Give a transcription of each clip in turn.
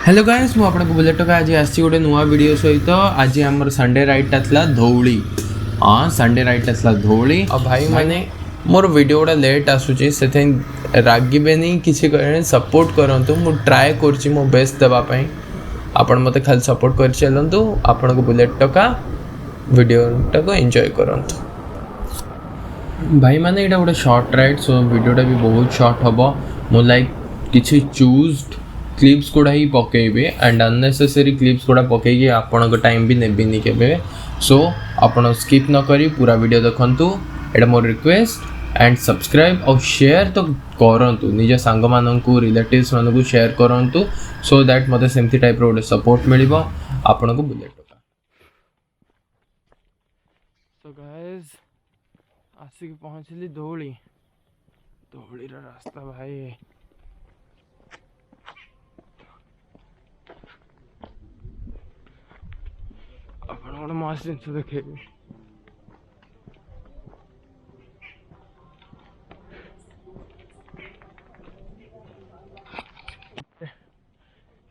Hello guys, मुझे bullet का आज आसी गोटे नुआ वीडियो सहित आज आम संडे राइडटा था धौली। हाँ, संडे राइडटा था धौली। और भाई मैंने मोर वीडियो गुड़ा लेट आसूची से रागिबेनी किसी सपोर्ट करंतु। मु ट्राए कर मो बेस्ट देवाई। आपण मते खाली सपोर्ट कर चलतु। आपण को बुलेट का वीडियोटा को एंजॉय करंतु। भाई मैंने यहाँ गोटे शॉर्ट राइड, सो वीडियोटा भी बहुत शॉर्ट हम। मु लाइक किसी चूज्ड क्लिप्स गुड़ा ही पकेबी एंड अननेसेसरी क्लिप्स गुड़ा पकईकि आपण टाइम भी नेबिनी केबे। सो आपण स्किप न करी पूरा वीडियो देखंतु। एटा मोर रिक्वेस्ट एंड सब्सक्राइब और शेयर तो करंतु। निज सांग माननकु रिलेटिव्स मानकु शेयर करंतु सो दैट मते सेमती टाइप रो सपोर्ट मिलिबो आपण को बुलेट का। सो गाइस आसिक पहुँचली धौली। धौली रा रास्ता भाई आपण मस्त जिन देखे।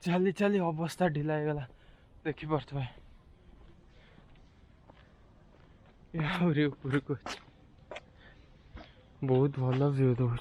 चली चली अवस्था ढिला गला देखी पारे। ऊपर को बहुत भल व्यू दौर।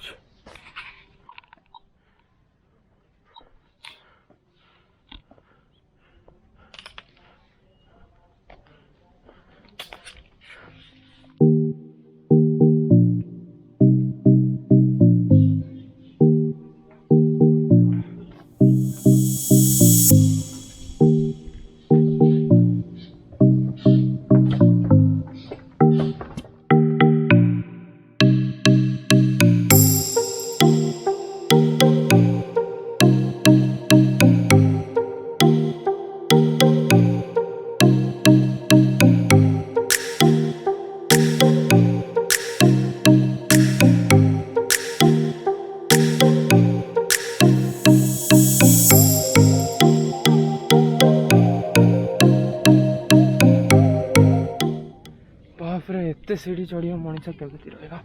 एते सीढ़ी चढ़ मनीष केमती रहेगा।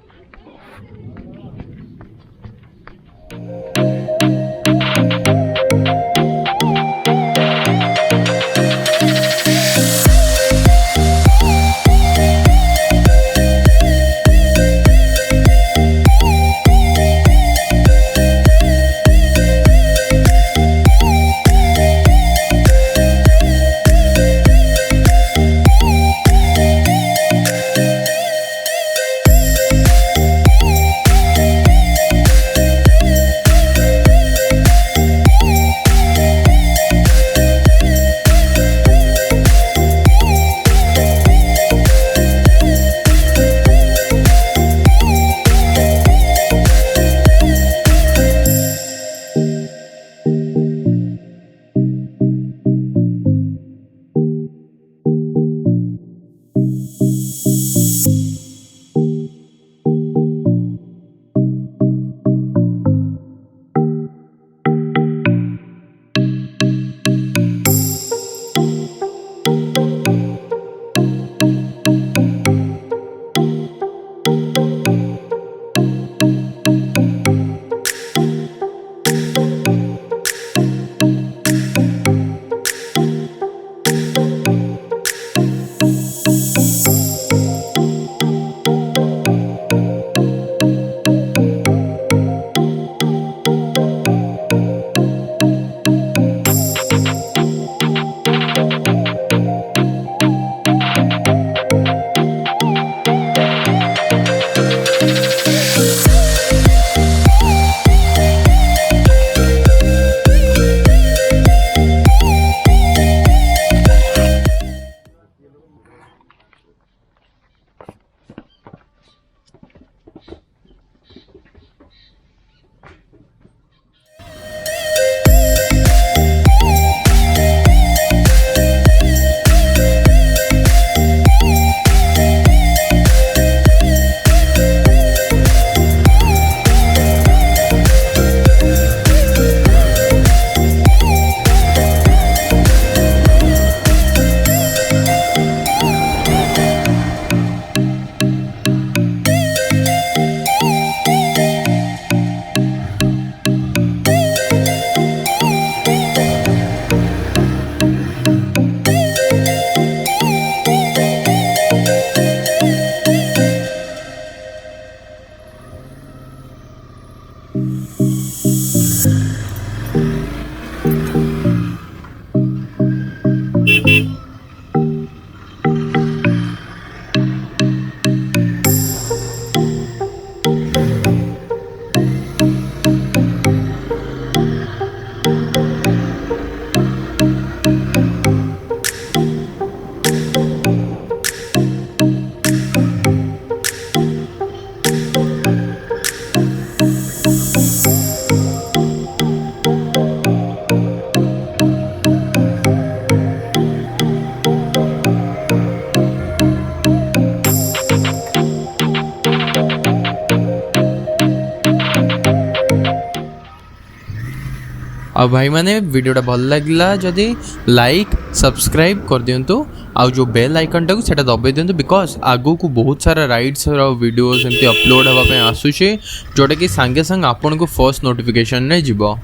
आ भाई माने वीडियोटा भल लगिला जदि लाइक सब्सक्राइब कर दियंतु आ जो बेल आइकन टाको सेटा दबाई दियंतु बिकॉज आगो को बहुत सारा राइड्स और वीडियोस एमती अपलोड हवा पे आसुचे जोटा कि संगे संग आपन को फर्स्ट नोटिफिकेशन ने जीवो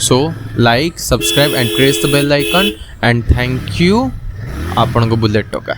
so like subscribe and press the bell icon and thank you आपन को बुलेट टोका।